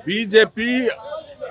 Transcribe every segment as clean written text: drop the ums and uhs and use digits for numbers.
BJP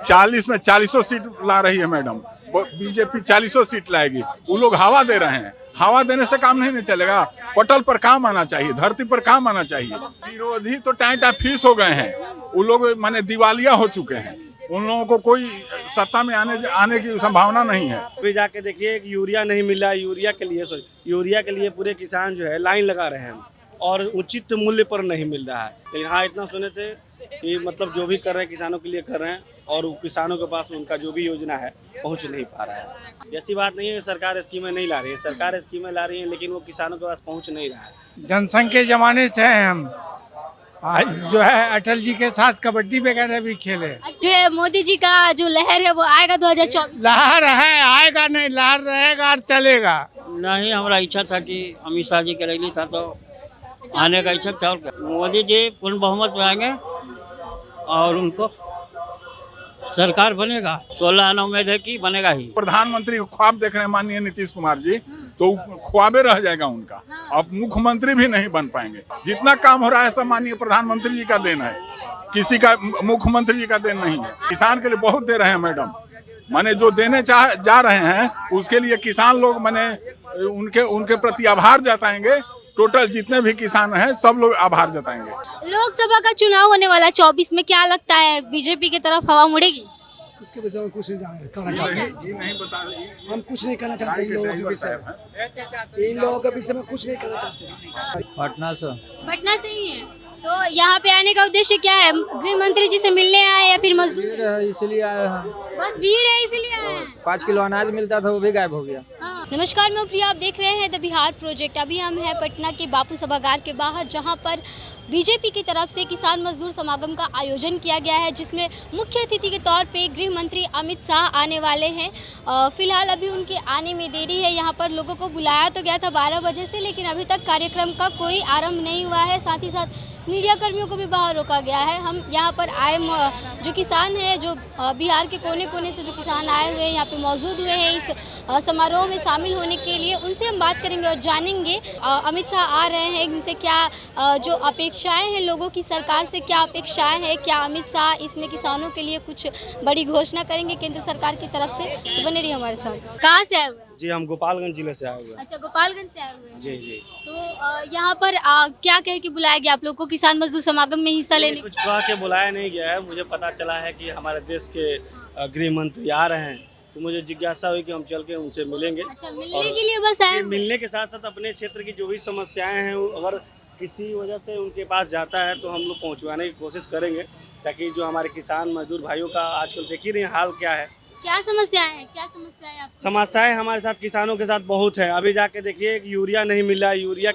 40 में 40 seat ला रही है मैडम। बीजेपी 40 सीट लाएगी। वो लोग हवा दे रहे हैं। हवा देने से काम नहीं चलेगा। पटल पर काम आना चाहिए, धरती पर काम आना चाहिए। विरोधी तो टाइट फीस हो गए हैं। वो लोग माने दिवालिया हो चुके हैं। उन लोगों को कोई सत्ता में आने की संभावना नहीं है। अभी जाके देखिए यूरिया नहीं मिल रहा है। यूरिया के लिए पूरे किसान जो है लाइन लगा रहे हैं और उचित मूल्य पर नहीं मिल रहा है। लेकिन हाँ, इतना सुने थे कि मतलब जो भी कर रहे हैं किसानों के लिए कर रहे हैं और किसानों के पास उनका जो भी योजना है पहुंच नहीं पा रहा है। ऐसी बात नहीं है कि सरकार स्कीमें नहीं ला रही है। सरकार स्कीमें ला रही है लेकिन वो किसानों के पास पहुंच नहीं रहा है। जनसंघ के जमाने से हैं हम। आज जो है अटल जी के साथ कबड्डी वगैरह भी खेले। जो है मोदी जी का जो लहर है वो आएगा 2024। लहर है, आएगा नहीं, लहर रहेगा और चलेगा। नहीं, हमारा इच्छा था कि अमित शाह जी के रैली था तो आने का इच्छा था। और क्या, मोदी जी पूर्ण बहुमत में आएंगे और उनको सरकार बनेगा। 16 आना उम्मीद है कि बनेगा ही। प्रधानमंत्री को ख्वाब देख रहे हैं माननीय नीतीश कुमार जी, तो ख्वाबे रह जाएगा उनका। अब मुख्यमंत्री भी नहीं बन पाएंगे। जितना काम हो रहा है सब माननीय प्रधानमंत्री जी का देन है, किसी का मुख्यमंत्री जी का देन नहीं है। किसान के लिए बहुत दे रहे हैं मैडम। माने जो देने जा रहे हैं उसके लिए किसान लोग माने उनके प्रति आभार जताएंगे। टोटल जितने भी किसान हैं सब लोग आभार जताएंगे। लोकसभा का चुनाव होने वाला 24 में, क्या लगता है बीजेपी की तरफ हवा मुड़ेगी? इसके विषय में कुछ नहीं कहना चाहते। हम कुछ नहीं कहना चाहते इन लोगों के विषय में। इन लोगों के विषय में कुछ नहीं कहना चाहते। पटना से ही है। तो यहाँ पे आने का उद्देश्य क्या है? गृह मंत्री जी से मिलने आए या फिर मजदूर? इसलिए आए हैं। बस भीड़ है इसलिए आए हैं। 5 किलो अनाज मिलता था वो भी गायब हो गया। नमस्कार, मैं प्रिया, आप देख रहे हैं द बिहार प्रोजेक्ट। अभी हम हैं पटना के बापू सभागार के बाहर, जहां पर बीजेपी की तरफ से किसान मजदूर समागम का आयोजन किया गया है, जिसमें मुख्य अतिथि के तौर पे गृह मंत्री अमित शाह आने वाले हैं। फिलहाल अभी उनके आने में देरी है। यहाँ पर लोगों को बुलाया तो गया था 12 बजे से, लेकिन अभी तक कार्यक्रम का कोई आरंभ नहीं हुआ है। साथ ही साथ मीडिया कर्मियों को भी बाहर रोका गया है। हम यहाँ पर आए जो किसान हैं, जो बिहार के कोने कोने से जो किसान आए हुए हैं, यहाँ पे मौजूद हुए हैं इस समारोह में शामिल होने के लिए, उनसे हम बात करेंगे और जानेंगे अमित शाह आ रहे हैं, इनसे क्या जो अपेक्षाएं हैं लोगों की, सरकार से क्या अपेक्षाएं हैं, क्या अमित शाह इसमें किसानों के लिए कुछ बड़ी घोषणा करेंगे केंद्र सरकार की तरफ से? तो बने रहिए हमारे साथ। कहाँ से आए हुए हैं? जी, हम गोपालगंज जिले से आए हुए हैं। अच्छा, गोपालगंज से आए हुए हैं। जी जी। तो यहाँ पर क्या कह के बुलाया गया आप लोग को किसान मजदूर समागम में हिस्सा लेने? कुछ कह के बुलाया नहीं गया है। मुझे पता चला है कि हमारे देश के गृह मंत्री आ रहे हैं, तो मुझे जिज्ञासा हुई कि हम चल के उनसे मिलेंगे। अच्छा, मिलने के लिए बस आए? मिलने के साथ साथ अपने क्षेत्र की जो भी समस्याएं हैं, अगर किसी वजह से उनके पास जाता है तो हम लोग पहुंचवाने की कोशिश करेंगे, ताकि जो हमारे किसान मजदूर भाइयों का आजकल देख ही रहे हैं हाल क्या है। क्या समस्याएं हैं? क्या समस्याएं आपको? समस्याएं हमारे साथ किसानों के साथ बहुत है। अभी जाके देखिए यूरिया नहीं मिल रहा है। यूरिया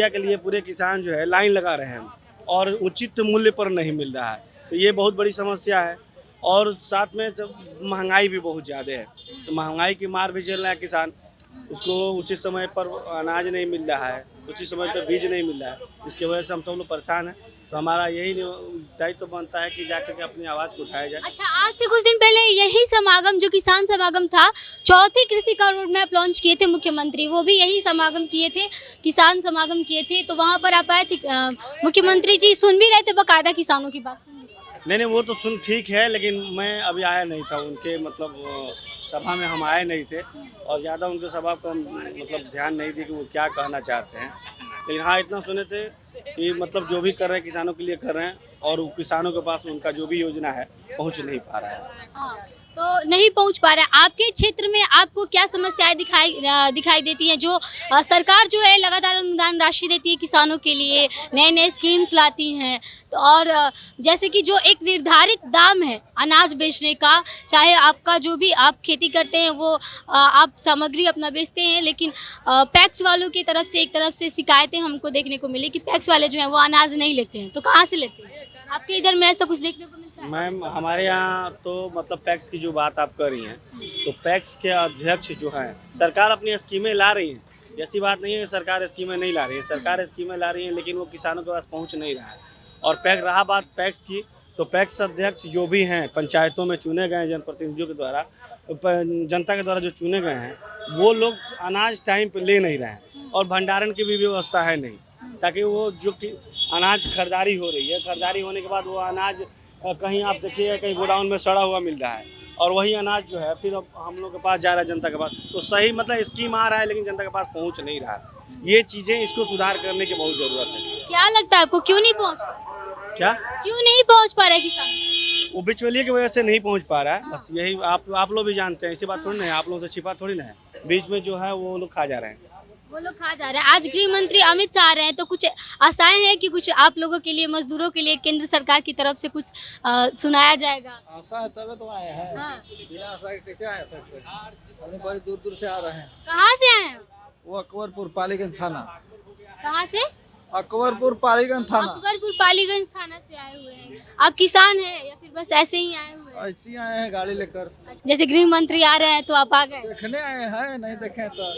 के लिए पूरे किसान जो है लाइन लगा रहे हैं और उचित मूल्य पर नहीं मिल रहा है। तो ये बहुत बड़ी समस्या है। और साथ में महंगाई भी बहुत ज़्यादा है, तो महंगाई की मार भी झेल रहा है किसान। उसको उचित समय पर अनाज नहीं मिल रहा है, उचित समय पर बीज नहीं मिल रहा है। इसकी वजह से हम सब लोग परेशान हैं। तो हमारा यही दायित्व बनता है कि जाकर के अपनी आवाज़ को उठाया जाए। अच्छा, आज से कुछ दिन पहले यही समागम, जो किसान समागम था, चौथी कृषि का रोड मैप लॉन्च किए थे मुख्यमंत्री, वो भी यही समागम किए थे, किसान समागम किए थे। तो वहाँ पर आप आए थे, मुख्यमंत्री जी सुन भी रहे थे बाकायदा किसानों की बात? नहीं, वो तो सुन ठीक है, लेकिन मैं अभी आया नहीं था उनके सभा में। हम आए नहीं थे और ज़्यादा उनके सभा को हम ध्यान नहीं दी कि वो क्या कहना चाहते हैं। लेकिन हाँ, इतना सुने थे कि जो भी कर रहे हैं किसानों के लिए कर रहे हैं और किसानों के पास उनका जो भी योजना है पहुंच नहीं पा रहा है। तो नहीं पहुंच पा रहा है। आपके क्षेत्र में आपको क्या समस्याएं दिखाई देती हैं? जो सरकार जो है लगातार अनुदान राशि देती है किसानों के लिए, नए नए स्कीम्स लाती हैं, तो और जैसे कि जो एक निर्धारित दाम है अनाज बेचने का, चाहे आपका जो भी आप खेती करते हैं वो आप सामग्री अपना बेचते हैं, लेकिन पैक्स वालों की तरफ से एक तरफ से शिकायतें हमको देखने को मिली कि पैक्स वाले जो हैं वो अनाज नहीं लेते हैं। तो कहाँ से लेते हैं? आपके इधर में ऐसा कुछ देखने को मिलता है? मैम, हमारे यहाँ तो पैक्स की जो बात आप कर रही हैं, तो पैक्स के अध्यक्ष जो हैं, सरकार अपनी स्कीमें ला रही है। ऐसी बात नहीं है कि सरकार स्कीमें नहीं ला रही है। सरकार स्कीमें ला रही है, लेकिन वो किसानों के पास पहुँच नहीं रहा है। और रहा बात पैक्स की, तो पैक्स अध्यक्ष जो भी हैं पंचायतों में चुने गए हैं जनप्रतिनिधियों के द्वारा, जनता के द्वारा जो चुने गए हैं, वो लोग अनाज टाइम पे ले नहीं रहे हैं और भंडारण की भी व्यवस्था है नहीं, ताकि वो जो कि अनाज खरीदारी हो रही है, खरीदारी होने के बाद वो अनाज कहीं आप देखिए कहीं गोडाउन में सड़ा हुआ मिल रहा है और वही अनाज जो है फिर अब हम लोग के पास जा रहा है जनता के पास। तो सही मतलब स्कीम आ रहा है लेकिन जनता के पास पहुंच नहीं रहा है। ये चीज़ें इसको सुधार करने की बहुत ज़रूरत है। क्या लगता है आपको क्यों नहीं पहुंच पा रहा? क्या क्यों नहीं पहुंच पा रहा है किसान? वो बिचौलिए की वजह से नहीं पहुंच पा रहा है। बस यही आप लोग भी जानते हैं, ऐसी बात थोड़ी ना है, आप लोगों से छिपा थोड़ी ना है। बीच में जो है वो लोग खा जा रहे हैं। वो लोग खा जा रहे हैं। आज गृह मंत्री अमित शाह आ रहे हैं तो कुछ आशाएं हैं कि कुछ आप लोगों के लिए, मजदूरों के लिए केंद्र सरकार की तरफ से कुछ सुनाया जाएगा। आशा है तभी तो आए हैं। हाँ। बिना आशा के कैसे आए सर से? हम बड़ी दूर दूर से आ रहे हैं। कहाँ से आए हैं? वो अकबरपुर पालीगंज थाना। कहाँ से? अकबरपुर पालीगंज थाना। अकबरपुर पालीगंज थाना से आए हुए हैं। आप किसान हैं या फिर बस ऐसे ही आए हुए हैं? ऐसे ही आए हैं गाड़ी लेकर। जैसे गृह मंत्री आ रहे हैं तो आप आ गए। देखने आए हैं, नहीं देखे तो।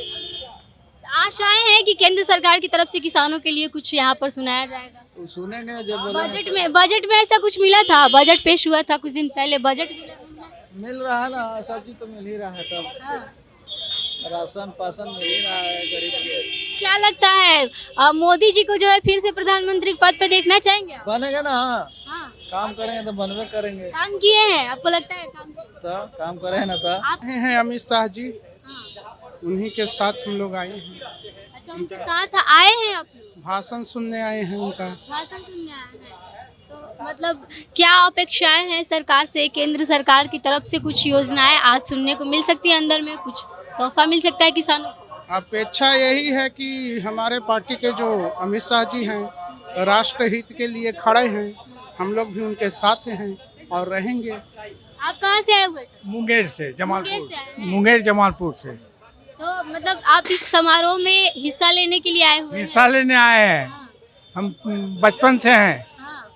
आशाएं हैं कि केंद्र सरकार की तरफ से किसानों के लिए कुछ यहाँ पर सुनाया जाएगा। वो सुनेंगे जब बोले। बजट में ऐसा कुछ मिला था? बजट पेश हुआ था कुछ दिन पहले, बजट मिला। मिल रहा है ना, ऐसा चीज तो मिल ही रहा है। तब हाँ। राशन पासन मिल ही रहा है गरीब के। क्या लगता है मोदी जी को जो है फिर से प्रधानमंत्री के पद पे देखना चाहेंगे आप? बनेगा ना। हाँ। काम करेंगे तो बनवे करेंगे। काम किए हैं, आपको लगता है काम किए? तो काम करे ना तो। आप हैं अमित शाह जी, हाँ। उन्हीं के साथ हम लोग आए हैं। अच्छा, उनके साथ आए हैं आप लोग? भाषण सुनने आए हैं उनका। भाषण सुनने आए हैं तो मतलब क्या अपेक्षाएं हैं सरकार से? केंद्र सरकार की तरफ से कुछ योजनाएं आज सुनने को मिल सकती है, अंदर में कुछ तोहफा मिल सकता है किसानों को? अपेक्षा यही है कि हमारे पार्टी के जो अमित शाह जी हैं राष्ट्र हित के लिए खड़े हैं, हम लोग भी उनके साथ हैं और रहेंगे। आप कहाँ से आए हुए थे? मुंगेर से, मुंगेर जमालपुर। से आए हैं। मुंगेर जमालपुर से तो मतलब आप इस समारोह में हिस्सा लेने के लिए आए हुए हैं? हिस्सा लेने आए हैं। हाँ, हम बचपन से हैं, हाँ।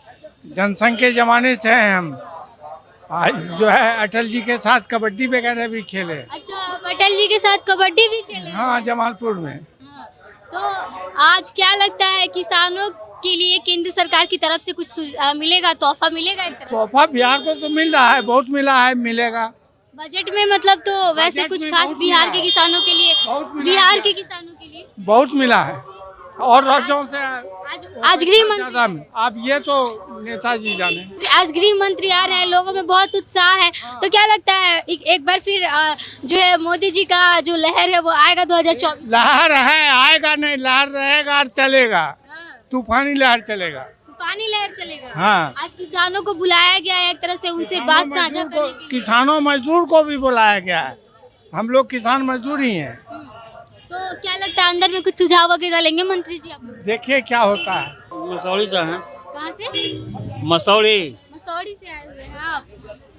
जनसंघ के जमाने से हैं हम। आज जो है अटल जी के साथ कबड्डी वगैरह भी खेले। अच्छा, आप अटल जी के साथ कबड्डी भी खेले हैं? हाँ, जमालपुर में। हाँ। तो आज क्या लगता है किसानों के लिए केंद्र सरकार की तरफ से कुछ मिलेगा, तोहफा मिलेगा एक तरह से? तोहफा बिहार को तो मिल रहा है, बहुत मिला है, मिलेगा। बजट में मतलब तो वैसे बजट कुछ में खास बहुत बिहार मिला के है। किसानों के लिए, बहुत मिला बिहार है। के किसानों के लिए बहुत मिला है और राज्यों से आज गृह ज्यादा। मंत्री अब ये तो नेताजी जाने। आज गृह मंत्री आ रहे हैं, लोगों में बहुत उत्साह है। तो क्या लगता है एक बार फिर जो है मोदी जी का जो लहर है वो आएगा 2024? लहर है, आएगा नहीं, लहर रहेगा और चलेगा, हाँ, तूफानी लहर चलेगा। तूफानी लहर चलेगा। हाँ। आज किसानों को बुलाया गया है एक तरह से उनसे बात साझा करने के लिए। किसानों मजदूर को भी बुलाया गया है। हम लोग किसान मजदूर ही हैं। तो क्या लगता है अंदर में कुछ सुझाव वगैरह लेंगे मंत्री जी आप? देखिए क्या होता है। मसौड़ी से हैं। कहाँ से? मसौड़ी। मसौड़ी से आए हुए हैं आप?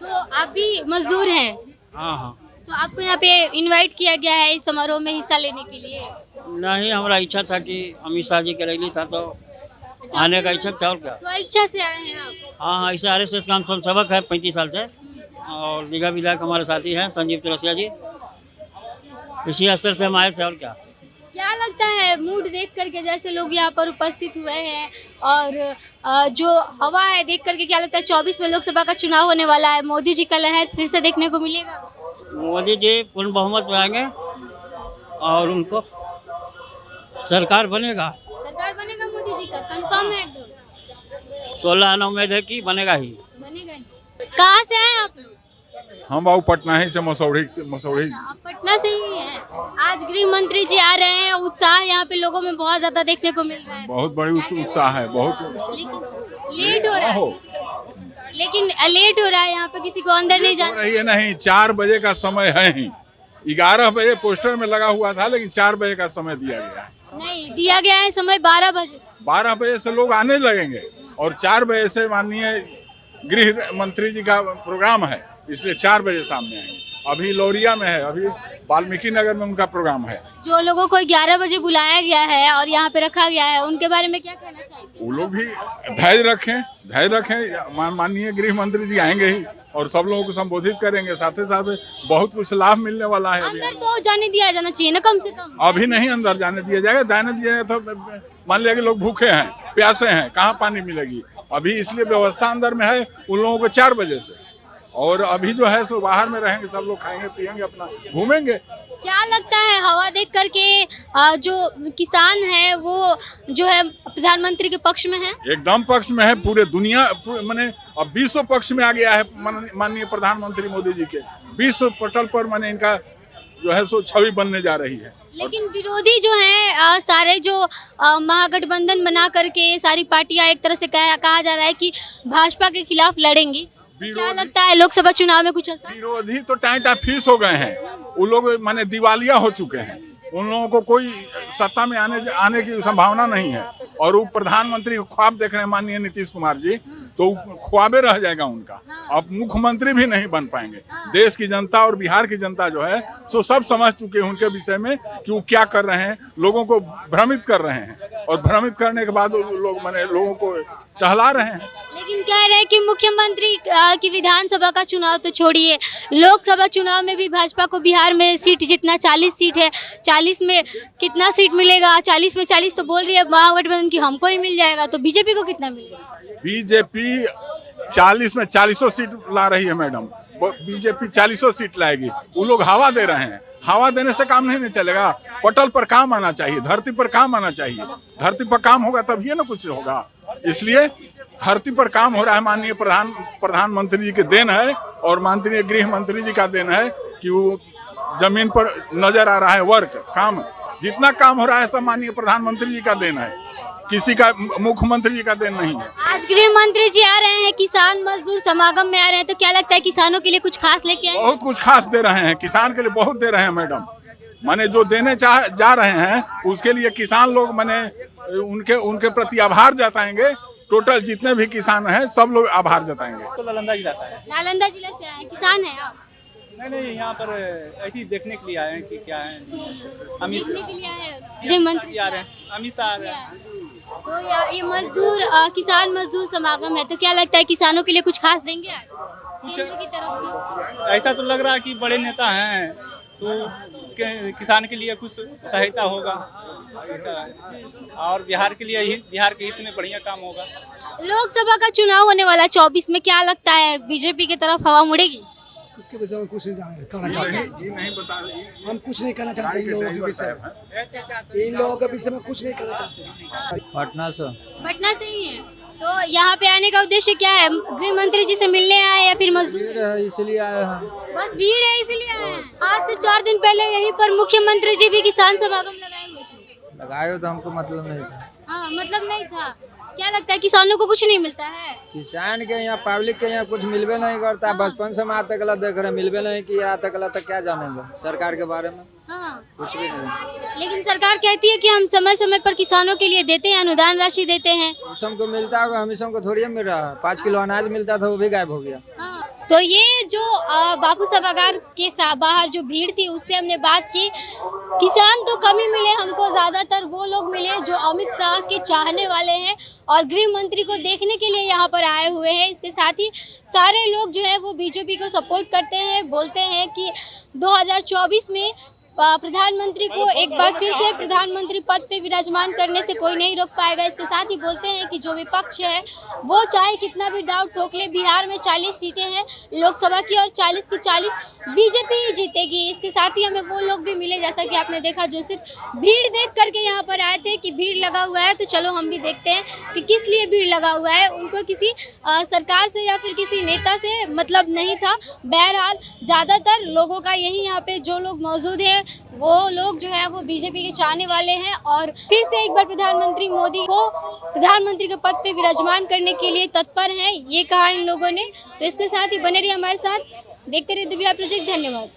तो आप भी मजदूर हैं? हाँ हाँ। तो आपको यहाँ पे इनवाइट किया गया है इस समारोह में हिस्सा लेने के लिए? नहीं, हमारा इच्छा था कि अमित शाह जी के रैली था तो आने का इच्छा था और क्या। स्व इच्छा से आए हैं आप? हाँ हाँ, इसे RSS का हम सबक है 35 साल से और दीघा विधायक हमारे साथी हैं संजीव चौरसिया जी, इसी असर से हम आए थे और क्या। क्या लगता है मूड देख करके, जैसे लोग यहाँ पर उपस्थित हुए हैं और जो हवा है देख करके क्या लगता है 24 में लोकसभा का चुनाव होने वाला है, मोदी जी का लहर फिर से देखने को मिलेगा? मोदी जी पूर्ण बहुमत में आएंगे और उनको सरकार बनेगा। सरकार बनेगा मोदी जी का, कंफर्म है एकदम? 16 आना उम्मीद है कि बनेगा ही। बनेगा ही। कहाँ से आए आप लोग? हम बाबू पटना ही से, मसौड़ी से। अच्छा, आप पटना से ही हैं। आज गृह मंत्री जी आ रहे हैं, उत्साह यहाँ पे लोगों में बहुत ज्यादा देखने को मिल रहा है। बहुत बड़ी उत्साह है, बहुत। लेकिन लेट हो रहा है, लेकिन लेट हो रहा है, यहाँ पे किसी को अंदर नहीं जाना। रही है नहीं, 4 बजे का समय है ही। 11 बजे पोस्टर में लगा हुआ था लेकिन 4 बजे का समय दिया गया है। नहीं, दिया गया है समय 12 बजे। 12 बजे से लोग आने लगेंगे और 4 बजे से माननीय गृह मंत्री जी का प्रोग्राम है, इसलिए 4 बजे सामने आएंगे। अभी लौरिया में है, अभी वाल्मीकि नगर में उनका प्रोग्राम है। जो लोगों को 11 बजे बुलाया गया है और यहाँ पे रखा गया है, उनके बारे में क्या कहना चाहेंगे? वो लोग भी धैर्य रखें। माननीय गृह मंत्री जी आएंगे ही और सब लोगों को संबोधित करेंगे, साथ ही साथ बहुत कुछ लाभ मिलने वाला है। अंदर तो जाने दिया जाना चाहिए ना, कम से कम। अभी नहीं अंदर जाने दिया जाएगा। जाने दिया जाएगा तो मान लिया कि लोग भूखे हैं, प्यासे हैं, कहाँ पानी मिलेगी। अभी इसलिए व्यवस्था अंदर में है उन लोगों को 4 बजे से, और अभी जो है सो बाहर में रहेंगे, सब लोग खाएंगे पिएंगे, अपना घूमेंगे। क्या लगता है हवा देख करके जो किसान है वो जो है प्रधानमंत्री के पक्ष में है? एकदम पक्ष में है, पूरे दुनिया माने अब विश्व पक्ष में आ गया है माननीय प्रधानमंत्री मोदी जी के। विश्व पटल पर माने इनका जो है सो छवि बनने जा रही है। लेकिन विरोधी जो हैं सारे जो महागठबंधन बना करके सारी पार्टियां एक तरह से कहा जा रहा है कि भाजपा के खिलाफ लड़ेंगी। क्या लगता है लोकसभा चुनाव में कुछ असर? विरोधी तो टाइट फीस हो गए हैं, वो लोग माने दिवालिया हो चुके हैं, उन लोगों को कोई सत्ता में आने की संभावना नहीं है। और वो प्रधानमंत्री ख्वाब देख रहे हैं माननीय नीतीश कुमार जी, तो ख्वाबे रह जाएगा उनका। अब मुख्यमंत्री भी नहीं बन पाएंगे। देश की जनता और बिहार की जनता जो है सो सब समझ चुके हैं उनके विषय में कि वो क्या कर रहे हैं, लोगों को भ्रमित कर रहे हैं, और भ्रमित करने के बाद लोग माने लोगों को टहला रहे हैं। लेकिन कह रहे हैं कि मुख्यमंत्री की विधानसभा का चुनाव तो छोड़िए, लोकसभा चुनाव में भी भाजपा को बिहार में सीट जितना 40 सीट है, 40 में कितना सीट मिलेगा? 40 में 40 तो बोल रही है महागठबंधन की हमको ही मिल जाएगा, तो बीजेपी को कितना मिलेगा? बीजेपी 40 में 40 सीट ला रही है मैडम, बीजेपी 40 सीट लाएगी। वो लोग हवा दे रहे हैं, हवा देने से काम नहीं चलेगा। पटल पर काम आना चाहिए, धरती पर काम आना चाहिए। धरती पर काम होगा तभी ना कुछ होगा। इसलिए धरती पर काम हो रहा है, माननीय प्रधानमंत्री जी के देन है और माननीय गृह मंत्री जी का देन है कि वो जमीन पर नजर आ रहा है वर्क काम। जितना काम हो रहा है सब माननीय प्रधानमंत्री जी का देन है, किसी का मुख्यमंत्री जी का देन नहीं है। आज गृह मंत्री जी आ रहे हैं, किसान मजदूर समागम में आ रहे हैं, तो क्या लगता है किसानों के लिए कुछ खास लेके आए? बहुत कुछ खास दे रहे हैं, किसान के लिए बहुत दे रहे हैं मैडम। माने जो देने जा रहे हैं उसके लिए किसान लोग माने उनके प्रति आभार जताएंगे। टोटल जितने भी किसान हैं सब लोग आभार जताएंगे। तो नालंदा जिला से है। नालंदा जिले से आए किसान हैं आप? नहीं, यहाँ पर ऐसे ही देखने के लिए आए हैं कि क्या है। देखने के लिए आए हैं, गृह मंत्री आ रहे हैं, अमित शाह आ रहे हैं। तो ये मजदूर किसान मजदूर समागम है, तो क्या लगता है किसानों के लिए कुछ खास देंगे आज केंद्र की तरफ से? ऐसा तो लग रहा है कि बड़े नेता हैं तो किसान के लिए कुछ सहायता होगा ऐसा है। और बिहार के लिए ही, बिहार के हित में बढ़िया काम होगा। लोकसभा का चुनाव होने वाला 24 में, क्या लगता है बीजेपी की तरफ हवा मुड़ेगी? इसके विषय में कुछ नहीं कहना चाहते, हम कुछ नहीं कहना चाहते इन लोगों के विषय में। इन लोगों के विषय में कुछ नहीं कहना चाहते। पटना से। पटना से ही है, तो यहाँ पे आने का उद्देश्य क्या है? गृह मंत्री जी से मिलने आए या फिर मजदूर है इसलिए आए हैं। बस भीड़ है इसलिए आए हैं। आज से 4 दिन पहले यहीं पर मुख्यमंत्री जी भी किसान समागम लगाए हुए थे। लगाए तो हमको मतलब नहीं था। हाँ, मतलब नहीं था। क्या लगता है किसानों को कुछ नहीं मिलता है? किसान के यहाँ पब्लिक के यहाँ कुछ मिलबे नहीं करता। बचपन से हम आज तक देख रहे मिलबे नहीं किया, आज तक क्या जानेंगे सरकार के बारे में? हाँ, कुछ भी नहीं। लेकिन सरकार कहती है कि हम समय समय पर किसानों के लिए देते हैं, अनुदान राशि देते हैं। हमको मिलता होगा, हम सबको थोड़ी मिल रहा है। 5 किलो अनाज मिलता था वो भी गायब हो गया। हाँ, तो ये जो बापू सभागार के बाहर जो भीड़ थी उससे हमने बात की। किसान तो कम ही मिले हमको, ज़्यादातर वो लोग मिले जो अमित शाह के चाहने वाले हैं और गृह मंत्री को देखने के लिए यहाँ पर आए हुए हैं। इसके साथ ही सारे लोग जो है वो बीजेपी को सपोर्ट करते हैं, बोलते हैं कि 2024 में प्रधानमंत्री को एक बार फिर से प्रधानमंत्री पद पे विराजमान करने से कोई नहीं रोक पाएगा। इसके साथ ही बोलते हैं कि जो विपक्ष है वो चाहे कितना भी दाव ठोक ले, बिहार में 40 सीटें हैं लोकसभा की और 40 की 40 बीजेपी ही जीतेगी। इसके साथ ही हमें वो लोग भी मिले, जैसा कि आपने देखा, जो सिर्फ भीड़ देख करके यहाँ पर आए थे कि भीड़ लगा हुआ है तो चलो हम भी देखते हैं कि किस लिए भीड़ लगा हुआ है। उनको किसी सरकार से या फिर किसी नेता से मतलब नहीं था। बहरहाल ज़्यादातर लोगों का यही यहाँ पे जो लोग मौजूद हैं वो लोग जो है वो बीजेपी के चाहने वाले हैं और फिर से एक बार प्रधानमंत्री मोदी को प्रधानमंत्री के पद पे विराजमान करने के लिए तत्पर हैं, ये कहा इन लोगों ने। तो इसके साथ ही बने रहिए हमारे साथ, देखते रहिए द बिहार प्रोजेक्ट। धन्यवाद।